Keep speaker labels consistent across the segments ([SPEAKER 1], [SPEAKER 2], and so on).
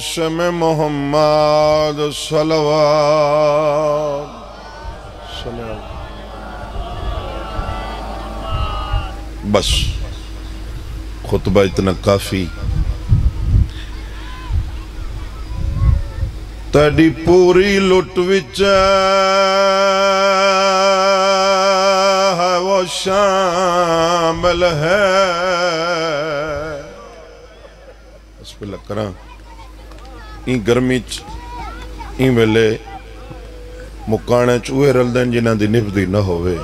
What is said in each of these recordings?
[SPEAKER 1] بسم محمد صلوات بس خطبہ اتنا کافی تیری پوری لٹ وچ ہے وہ شامل ہے اس پہ لگ کراں این گرمی این ویلے مکانے چوہے رلدن جنہ دی نفدی نہ ہوئے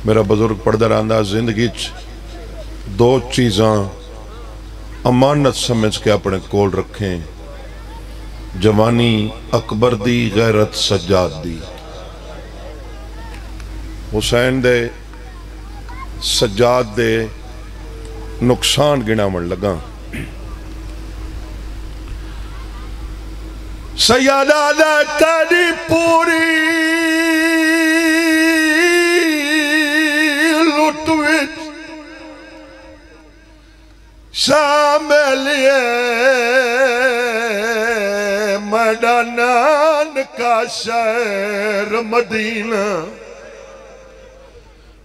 [SPEAKER 1] میرا بزرگ پڑھدا رہندا زندگی دو چیزاں امانت سمجھ کے اپنے کول رکھیں جوانی اکبر دی غیرت سجاد دی حسین دے سجاد دے نقصان گنا من لگا سیادہ دے تیری پوری لٹ وچ شاملیے میدانان کا شہر مدینہ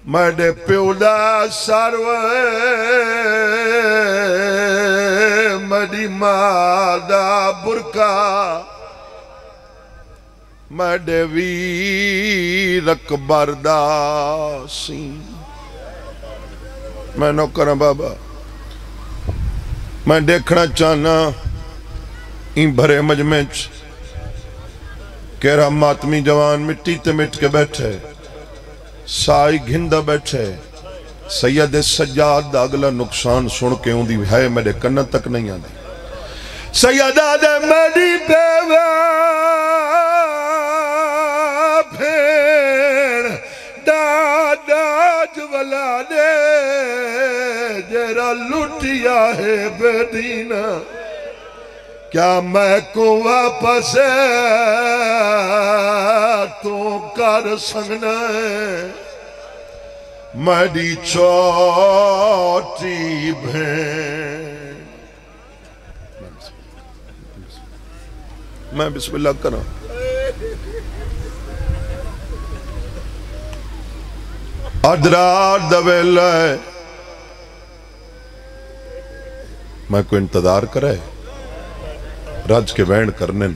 [SPEAKER 1] میڈے پیودا ساروے میڈی مادہ برکا میڈے ویر اکبر دا سین میں نوکراں بابا میں دیکھنا چاہنا این بھرے مجمع کہرا ماتمی جوان مٹی تے مٹ کے بیٹھے سائی گھندہ بیٹھے سید سجاد دا اگلا نقصان سن کے ہوں دی ہے میرے کنہ تک نہیں آنے سیدہ دے میری بیوہ پھر دادا جولا دے جرا لٹیا ہے بیدینہ کیا میں کو واپس تو کر سکنا ہے میری چھوٹی بہن میں بسم اللہ کروں ادرار دویل ہے میں کو انتظار کرے راج کے بینڈ کرنے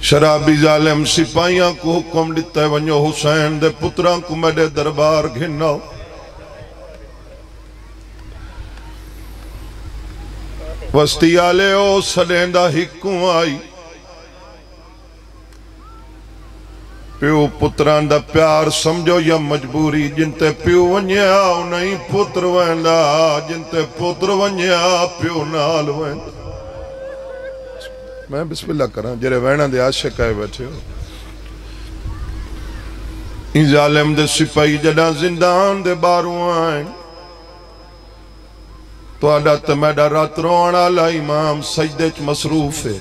[SPEAKER 1] شرابی ظالم سپاہیاں کو حکم دیتا ہے ونجو حسین دے پتران کو میرے دربار گھناؤ وستی آلے او سلیندہ ہکوں آئی پیو پتران دا پیار سمجھو یا مجبوری جنتے پیو ونیا نہیں پتر ویندا جنتے پتر ونیا پیو نال ویندا میں بسم اللہ کراں جرے وینا دے عاشق آئے بیٹھے ہو این ظالم دے سپاہی جڑا زندان دے باروں آئیں تو آڈا تمیڈا رات رونا لا امام سجدے چ مصروف ہے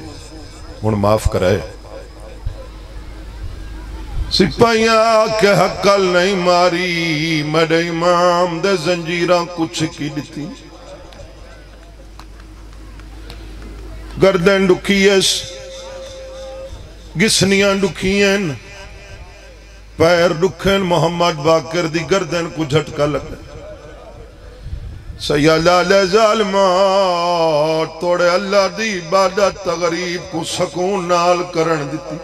[SPEAKER 1] ہن معاف کرائے سپاہیاں کے حقل نہیں ماری میڈے امام دے زنجیران کچھ کی دیتی گردن ڈکیس گسنیاں ڈکییں پیر ڈکھن محمد باقر دی گردن کو جھٹکا لگا سیالہ لے ظالمات توڑے اللہ دی عبادت تغریب کو سکون نال کرن دیتی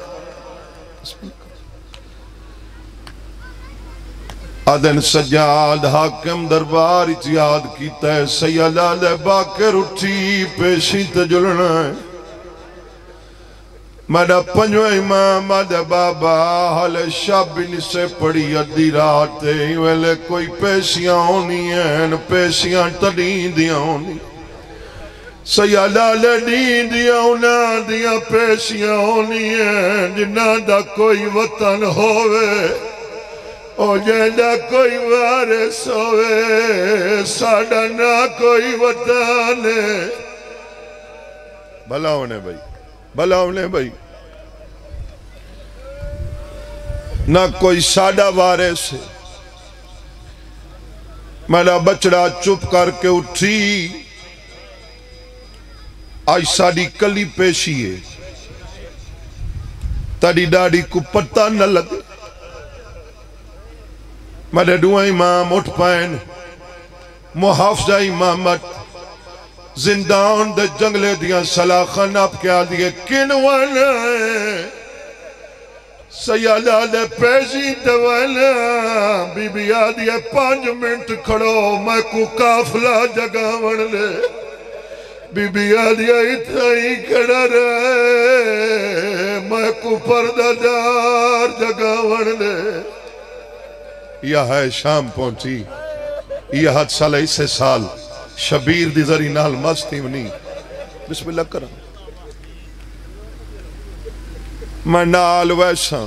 [SPEAKER 1] آدن سجاد حاکم دربار یاد کیتا ہے سیالہ لے باقر اٹھی پیشی تجلنا ہے میڈا پنجو امام میڈا بابا حال شابین سے پڑی ادھی راتے ویلے کوئی پیشیاں ہونی ہیں پیشیاں تڑین دیاں ہونی سیالہ لے دین دیاں ہونا دیاں پیشیاں ہونی ہیں جنہ دا کوئی وطن ہوئے او جیندہ کوئی وارث ہوئے ساڑھا نہ کوئی وطن بھلا ہونے بھائی بھلا ہونے بھائی نہ کوئی ساڑھا وارث ہے میرا بچڑا چپ کر کے اٹھی آج ساڑی کلی پیشی ہے تاڑی ڈاڑی کو پتہ نہ لگے میرے دعا امام اٹھ پائن محافظہ امامت زندان دے جنگلے دیاں سلاخن آپ کیا دیئے کنوانا سیالہ دے پیشی دوانا بی بی آدھیے 5 منٹ کھڑو میں کو کافلہ جگہ ون لے بی بی آدھیے اتنا ہی کھڑا رہے میں کو پردہ دار جگہ ون لے یہ ہے شام پہنچی یہ حد سال اسے سال شبیر دی ذری نال مستی منی بسم اللہ کرم میں نال ویسا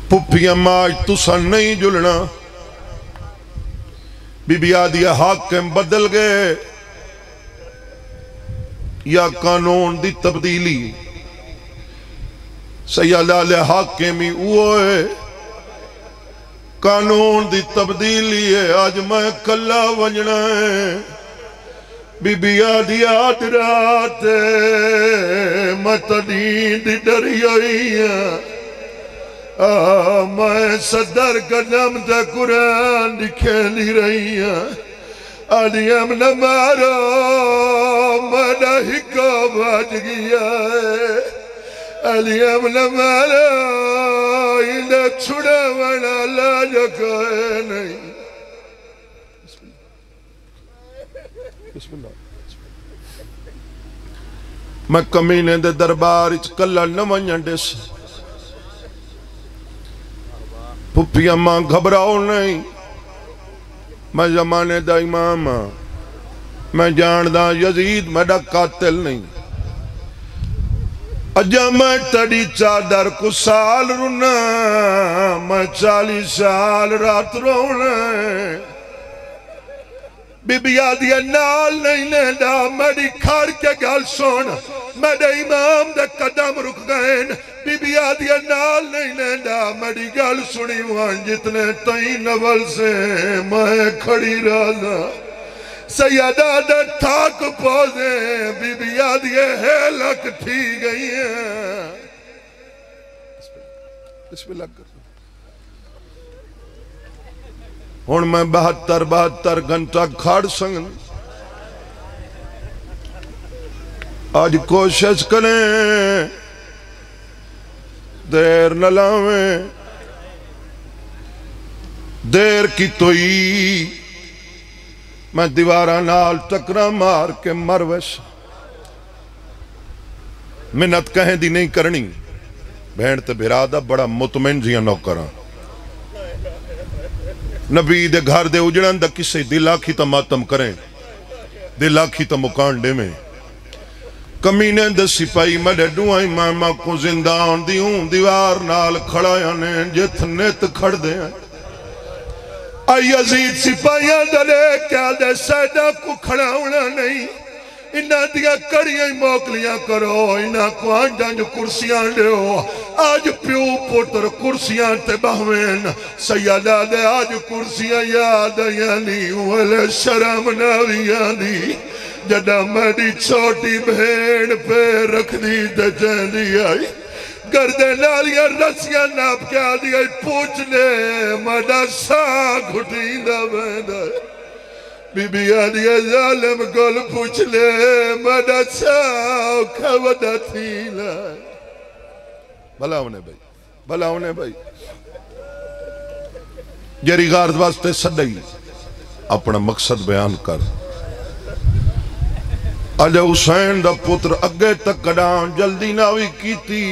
[SPEAKER 1] پپیاں ماج تسا نہیں جلنا بی بی آدھی حاکم بدل گئے یا قانون دی تبدیلی سیالہ حاکمی ہوئے قانون دی تبدیلی ہے آج میں کلا ونجنا ہے بی بی آدھی آدھ رات میں تدین دی ڈری ہوئی ہے میں صدر قدم تے قرآن دکھے لی رہی ہے آدھی ہم نہ مارو میں ہکا باج گیا ہے آدھی ہم نہ مارو انہیں چھڑا ونا لاجا کھائے نہیں بسم اللہ میں کمینے دے دربار اچ کلا نہ ونجن سے پھپی اماں گھبراؤ نہیں میں زمانے دا امام میں جاندہ یزید میڈا قاتل نہیں اجا میں تڑی چادر کو سال رونا میں 40 سال رات رونا بی بی آدھیا نال نہیں لیندہ میڈی کھاڑ کے گال سونا میڈا امام دے قدم رک گئے بی بی آدھیا نال نہیں لیندہ میڈی گال سنی وان جتنے تئیں نول سے میں کھڑی رہا سیدہ دے تھاک پوزیں بی بی آدھیا ہے لک تھی گئی ہیں بسم اللہ کر ہون میں 72 گھنٹہ کھاڑ سنگن آج کوشش کریں دیر نہ لاویں دیر کی توئی میں دیوارہ نال ٹکرا مار کے مروش منت کہیں دی نہیں کرنی بہن تے بھرادہ بڑا مطمئن جیاں نوکران نبی دے گھر دے اجڑن دا کسے دلاکھی تا ماتم کریں دلاکھی تا مکانڈے میں کمینے دے سپائی مڈے ڈوائیں ماما کو زندان دیوں دیوار نال کھڑا یانے جت نیت کھڑ دے آئی عزیز سپائیاں دلے کیا دے سیدہ کو کھڑا ہونا نہیں انہاں دیا کڑیاں موکلیاں کرو انہاں کو آنجاں جو کرسیاں لے ہو آج پیو پوتر کرسیاں تے بہوین سیدہ دے آج کرسیاں یاد یعنی والے شرم ناویاں دی جڑا میری چھوٹی بہن پہ رکھ دی تے جہنی آئی گردے نالیاں رسیاں ناپ کیا دی آئی پوچھ لے مڈا سا گھٹی دا بہن بی بی آدھی ظالم گل پوچھ لے مڈا سا کھوڑا تھی لائے بھلا ہونے بھائی جیری غارد واسطے سڈائی اپنا مقصد بیان کر آجا حسین دا پتر اگے تک کڑان جلدی ناوی کی تھی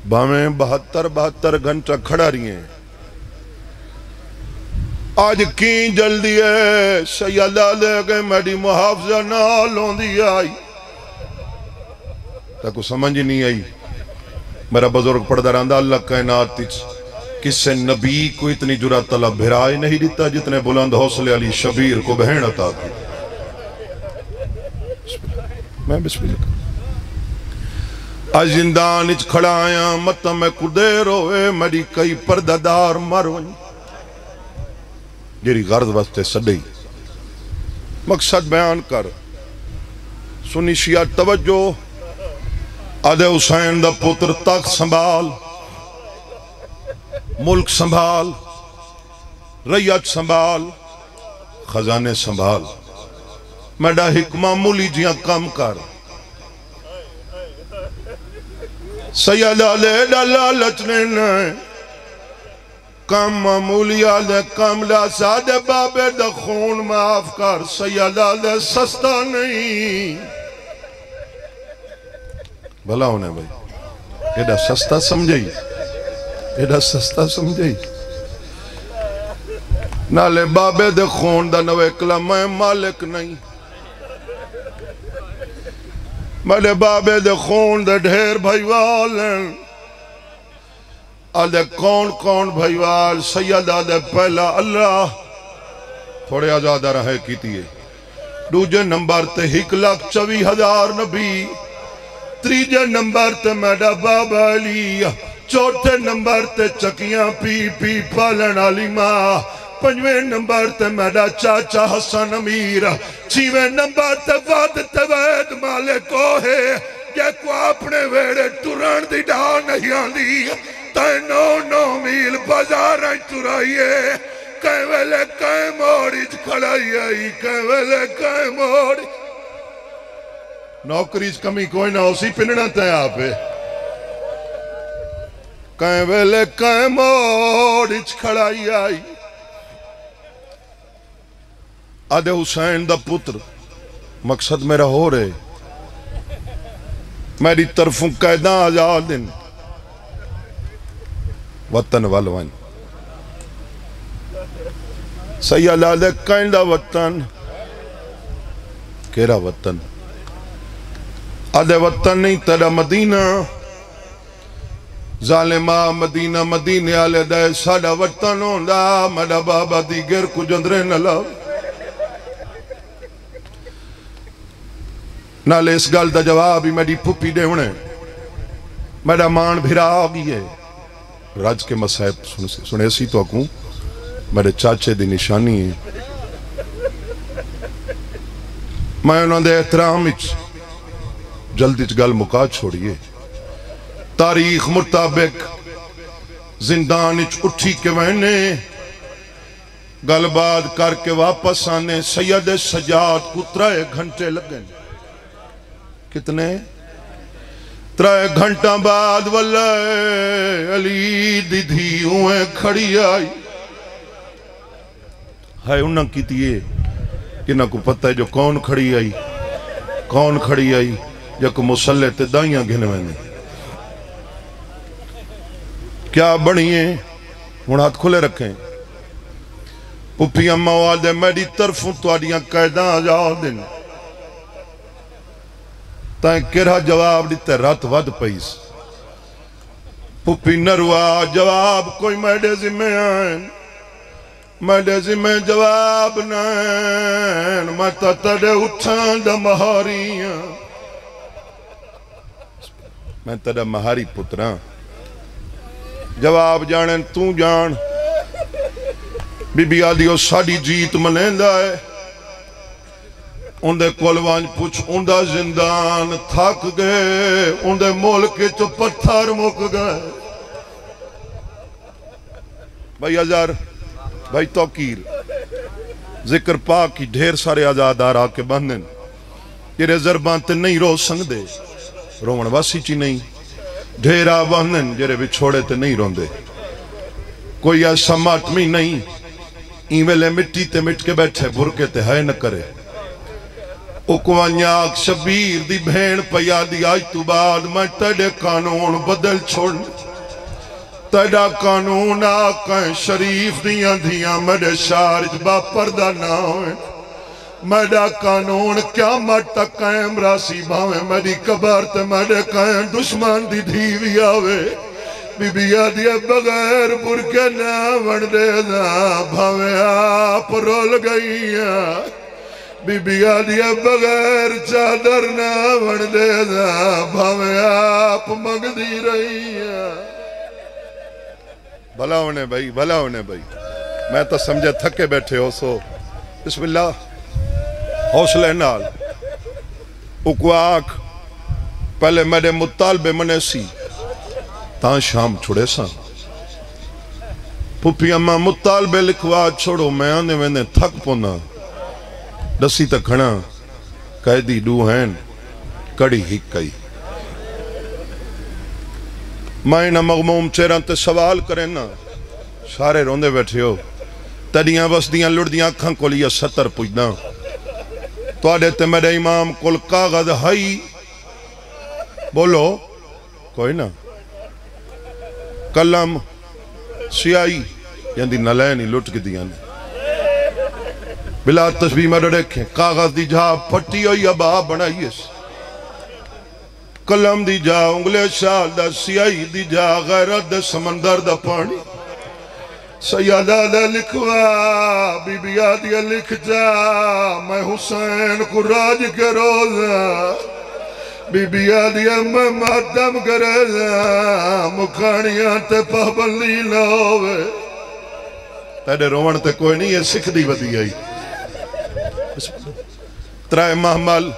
[SPEAKER 1] بھامیں 72 گھنٹہ کھڑا رہی ہیں آج کین جلدی ہے سیدہ لے گئے میری محافظہ نال ہوندی آئی تاکو سمجھ نہیں آئی میرا بزرگ پڑھدا رہندا اللہ کائنات تیچ کسے نبی کو اتنی جرات اللہ بھرائے نہیں دیتا جتنے بلند حوصلے علی شبیر کو بہن عطا کی میں بسم اللہ آج زندان اچ کھڑا آیا مطا میں کو دیر ہوئے میری کئی پردہ دار مر ونی جیری غرض واسطے سڈئی مقصد بیان کر سنی شیعہ توجہ آدھے حسین دا پتر تخت سنبھال ملک سنبھال ریت سنبھال خزانے سنبھال میڈا حکمہ مولی جیاں کم کر سید علیہ لالچ نے کم معمولی آدھے کم لاسا دے بابے دا خون معاف کر سید علیہ سستا نہیں بھلا ہونے بھائی ایڈا سستا سمجھئی ایڈا سستا سمجھئی نالے بابے دے خون دا نوے کلام میں مالک نہیں میرے بابے دے خون دے ڈھیر بھائیوال ہیں آدھے کون کون بھائیوال سید آدھے پہلا اللہ تھوڑے آزادہ رہے کیتی ہے دوجے نمبر تے 1,24,000 نبی تریجے نمبر تے میڈا بابا علی چوتھے نمبر تے چکیاں پی پی پالن علی ماں پنجویں نمبر تے میڈا چاچا حسن امیر چھویں نمبر تے وعد تے وید مالکو ہے یہ کو اپنے ویڑے ٹران دی ڈھا نہیں آندی تے 9 میل بازاریں ٹرائیے کہیں ویلے کہیں موڑی کھڑائی آئی کہیں ویلے کہیں موڑی نوکریج کمی کوئی نہ اسی پننا تے آپ ہے کہیں ویلے کہیں موڑی کھڑائی آئی آدھے حسین دا پتر مقصد میرا ہو رہے میری طرفوں قیداں آزادن وطن والوان سید آدھے کہیں دا وطن کیرا وطن آدھے وطن نہیں تیرا مدینہ ظالمہ مدینہ مدینے آلے دے ساڑا وطن ہوندا میرا بابا دیگر کو جندرے نہ لاؤ نالے اس گل دا جواب ہی میری پھپی دے ہونے میرا مان بھیرا آگی ہے راج کے مسائب سنے سی تو اکوں میرے چاچے دی نشانی ہے میں انہوں دے احترام جلدی گل مکا چھوڑیے تاریخ مطابق زندان اٹھی کے وینے گل بات کر کے واپس آنے سید سجاد کو 3 گھنٹے لگیں کتنے 3 گھنٹہ بعد واللہ علی دی دھی ہوئے کھڑی آئی ہے انہاں کی تیئے کنہاں کو پتہ ہے جو کون کھڑی آئی یا کو مسلح تے دائیاں گھنے میں کیا بڑھئے ہونات کھلے رکھیں پپی اممہ والدے میری طرفوں تو آڑیاں قیداں آجاؤ دن تائیں کرا جواب دیتے رات ود پیس پپی نروا جواب کوئی میڈے ذمہ آئین میڈے ذمہ جواب نائن میں تڑے اٹھان دا مہاریاں میں تڑا مہاری پتران جواب جانن تو جان بی بی آدھیو ساڑی جیت ملیندہ ہے اندھے کولوانج پوچھ اندھا زندان تھاک گئے اندھے مولک چو پتھر مک گئے بھائی ہزار بھائی توقیر ذکر پاک کی ڈھیر سارے آزادار آکے باندھن یہ ریزر بانتے نہیں رو سنگ دے رومن واسی چی نہیں ڈھیر آباندن جرے بھی چھوڑے تے نہیں روندے کوئی ایسا ماتمی نہیں ایملے مٹی تے مٹ کے بیٹھے بھرکے تے ہے نہ کرے اکوانیاک شبیر دی بھین پیا دی آج تو بعد میں تیڑے قانون بدل چھوڑ تیڑا قانون آقائیں شریف دیاں میرے شارج با پردہ نہ ہوئے میرا قانون کیا مٹا قائم راسی بھاویں میری قبر تے میرے قائم دشمن دی دھیوی آوے بی بی آدھیا بغیر برکے نہ وڑ دے دا بھاویں آپ رول گئیاں بی بی آدھیا بغیر چادر نہ وڑ دے دا بھاویں آپ مگ دی رہیاں بھلا ہونے بھائی میں تو سمجھے تھکے بیٹھے ہو سو بسم اللہ حوصلے نال اکواک پہلے میرے مطالبے منے سی تاں شام چھوڑے سا پھپی اماں مطالبے لکھوا چھوڑو میں آنے وینے تھک پونا دسی تک کھنا قیدی ڈو ہیں کڑی ہی کئی میں نہ مغموم چہران تے سوال کریں نا سارے روندے بیٹھے ہو تڑیاں وسدیاں لڑدیاں کھاں کو لیا 70 پوچھنا تو آدھے تے میرے امام کل کاغذ ہائی بولو کوئی نا قلم سیائی یعنی نلینی لٹ کی دیا نے بلا تشبیح میں دیکھیں کاغذ دی جا پھٹی ہوئی ابا بنائی اس قلم دی جا انگلے شال دا سیائی دی جا غیرت دا سمندر دا پانی سیادہ دا لکھوا بی بی آدیا لکھ جا میں حسین کو راج کے روزہ بی بی آدیا میں ماتم کرے جا مکھانیاں تے پابندی لاوے تیرے روان تے کوئی نہیں ہے سکھ دی ودی آئی ترائے محمل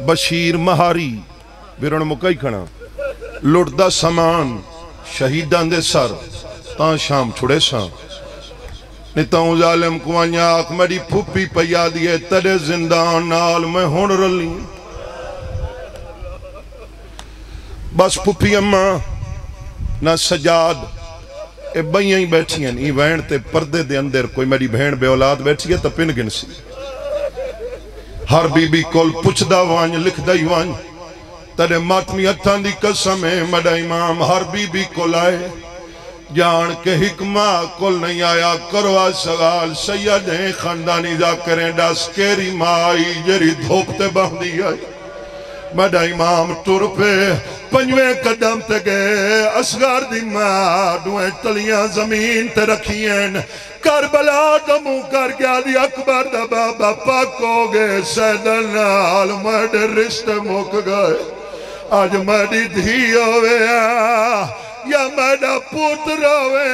[SPEAKER 1] بشیر مہاری بیرون مکئی کھنا لٹ دا سامان شہیدان دے سر تاں شام چھوڑے سا نتاؤں ظالم کوانیا آکھ میری پھوپی پیا دیئے تڑے زندان نال میں ہون رلی بس پھوپی اماں نہ سجاد اے بھائیاں ہی بیٹھی ہیں ای وین تے پردے دے اندر کوئی میری بہن بے اولاد بیٹھی ہے تا پن گن سی ہر بی بی کول پچھ دا وانج لکھ دا ہی وانج تڑے ماتمی اتھان دی قسم ہے مڈا امام ہر بی بی کول آئے جان کے حکمہ کل نہیں آیا کروا سوال سیدیں خاندانی ذاکریں ڈاس کیری مائی جری دھوپتے باندھی آئی مڈا امام ٹور پہ پنجویں قدم تے گئے اصغر دی ماں دوئیں تلیاں زمین تے رکھیں کربلا دمو کر گیا دی اکبر دا بابا پاک ہو گئے سیدن نال مڈے رشتے موک گئے آج مڈی دھی ہوئے یا میڈا پوتر ہوئے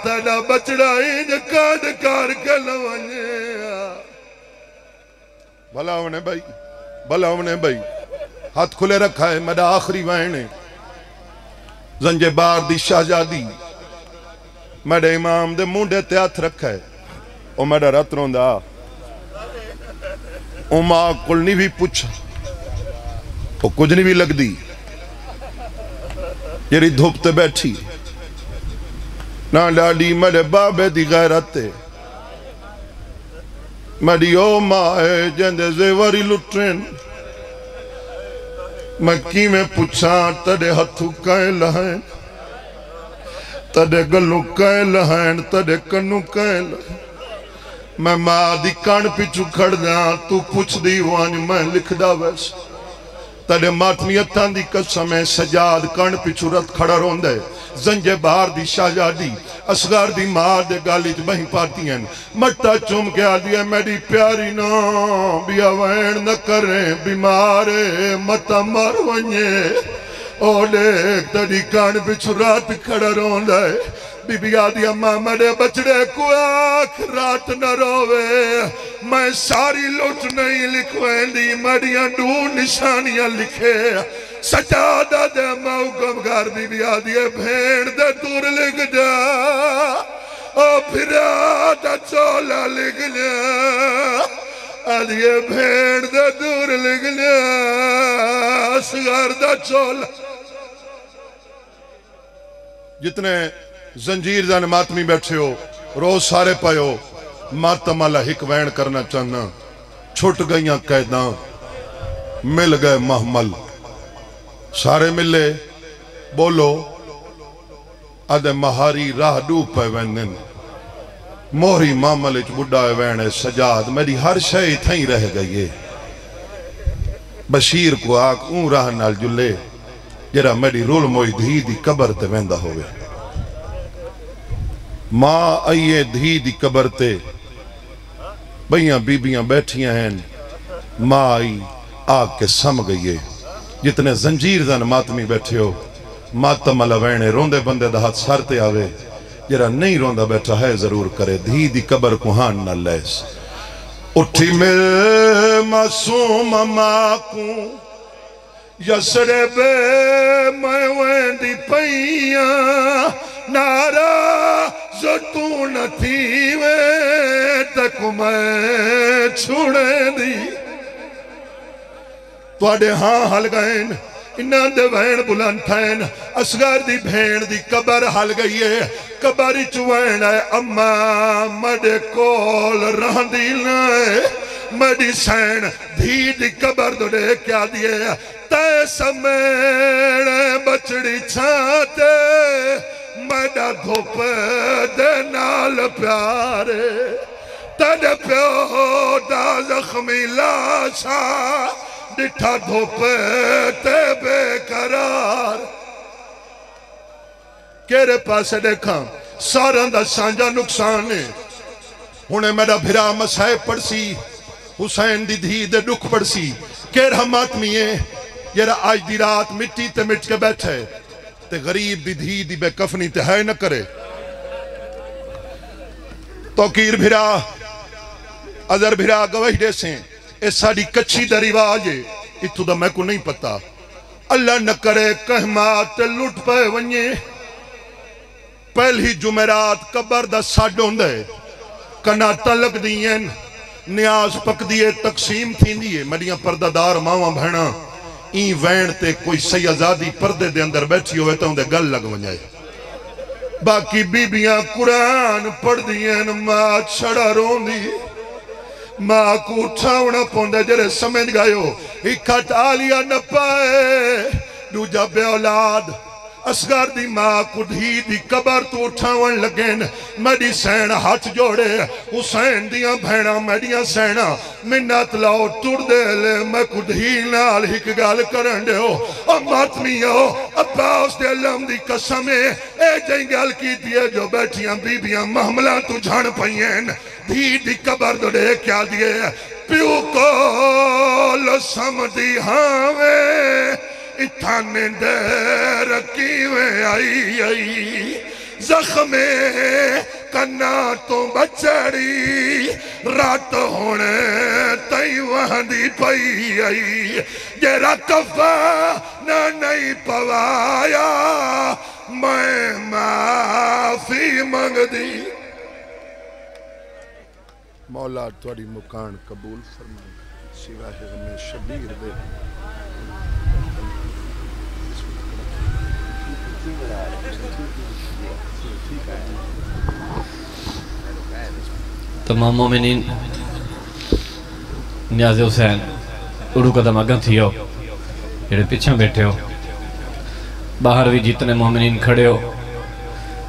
[SPEAKER 1] تیڑا بچڑا انج کانڈ کار کے لونجے بھلا ہونے بھائی ہاتھ کھلے رکھا ہے میڈا آخری وائنے زنجے بار دی شہزادی میڈا امام دے مونڈے تے ہاتھ رکھا ہے او میڈا رات روندہ او ماں کل نہیں بھی پوچھا او کچھ نہیں بھی لگ دی یری دھوپتے بیٹھی نہ ڈاڈی میرے بابے دی غیرت تے میری او ماں جندے زیوری لٹرین میں کی میں پوچھا تڑے ہتھو کائے لہائیں تڑے گلو کائے لہائیں تڑے کنو کائے لہائیں میں ماں دی کان پیچھو کھڑ جاں تو پوچھ دی وانج میں لکھ دا ویس تڑے ماتمیتان دی قسم ہے سجاد کان پیچھو رت کھڑا رون دے زنجے بار دی شہزادی اصغر دی مار دے گالی جو بہن پاتی ہیں مٹا چوم کے آدیا میری پیاری نا بیا وین نہ کریں بیمارے متا مر ونجے اوڑے تڑی کان پیچھو رات کھڑا رون دے بی بی آدیا ماں میرے بچڑے کو آکھ رات نہ روے میں ساری لوٹ نہیں لکھویں دی میڈیاں ڈو نشانیاں لکھے سجادہ دے موقم گھر بی بی آدیا بھین دے دور لکھ جا او پھرا دا چولا لکھ جا آدیا بھین دے دور لکھ جا اصغر دا چولا جتنے زنجیر دان ماتمی بیٹھے ہو روز سارے پائے ہو ماتم اللہ ہک وین کرنا چاہنا چھوٹ گئیاں قیداں مل گئے محمل سارے ملے بولو آدھے مہاری راہ ڈوب پہ وینن موہری محمل اچ بڑھا وینے سجاد میری ہر شئی تھیں رہ گئی بشیر کو آکھ اون راہ نال جلے جرا میری رول موئی دھی دی قبر تے ویندہ ہوئے ماں آئیے دھی دی قبر تے بھئیاں بیبیاں بیٹھیاں ہیں ماں آئی آگ کے سم گئیے جتنے زنجیر دن ماتمی بیٹھے ہو ماتم اللہ وینے روندے بندے دا ہاتھ سارتے آوے جرا نہیں روندہ بیٹھا ہے ضرور کرے دھی دی قبر کو ہان نہ لیس اٹھی مل معصوم ماں کو یسرب میں ویندی پئیاں ناراض تو نہ تھی وے تک میں چھوڑے دی توڑے ہاں حل گئیں انہاں دے وین بلند تھین اصغر دی بھین دی قبر حل گئی ہے قبر چوین ہے اماں مڈے کول رہندی لائے مڈی سین دھی دی قبر دوڑے کیا دیے تے سمین بچڑی چھاتے مڈا دھوپ دے نال پیارے تڑ پیو دا زخمی لاشا ڈٹھا دھوپے تے بے قرار کیرے پاسے دیکھاں سارن دا سانجا نقصان ہے انہیں میرا بھرا مسائے پڑسی حسین دی دھی دے ڈکھ پڑسی کیر ہم آتمی ہے یہ رہا آج دی رات مٹی تے مٹ کے بیٹھے تے غریب دی دھی دی بے کفنی تے ہے نہ کرے توقیر بھرا ازر بھرا گوہی دے سے اس ساڑی کچھی دا رواج ہے اتو دا میں کو نہیں پتا اللہ نہ کرے کہمات لٹ پہ ونیے پہلی جمعرات قبر دا ساڑھوں دے کنا تلک دین نیاز پک دیئے تقسیم تھی دیئے مریاں پردہ دار ماں بھینا این وین تے کوئی سیازادی پردے دے اندر بیٹھی ہوئے تا اندے گل لگ ونجائے باقی بیبیاں قرآن پڑھ دین ماں چھڑا رون دی ماں کو اٹھاونا پوندے جرے سمجھ گئے ہو اکھٹ آلیا نہ پائے دو جا بے اولاد اصغر دی ماں کو دھی دی قبر تو اٹھاون لگین میڈی سین ہاتھ جوڑے حسین دیاں بھیڑا میڈیاں سینا منت لاؤ ٹوڑ دے لے میں کو دھی نال ہک گال کرن دے ہو اماتمی ہو عباس دے علم دی قسمیں اے جنگل کی دیئے جو بیٹھیاں بیبیاں محملہ تو جھان پئین دھی دی قبر دوڑے کیا دیئے پیو کو لسم دی ہاوے اتھانے دے رکیویں آئی زخمے کنا تو بچڑی رات ہونے تئی وہاں دی پئی آئی جیرا کفا نہ نہیں پوایا میں معافی منگ دی مولا توڑی مکان قبول فرمائے سواہ غم شبیر دے
[SPEAKER 2] تمام مومنین نیاز حسین اڑو قدم اگن تھی ہو جڑے پیچھے بیٹھے ہو باہر بھی جتنے مومنین کھڑے ہو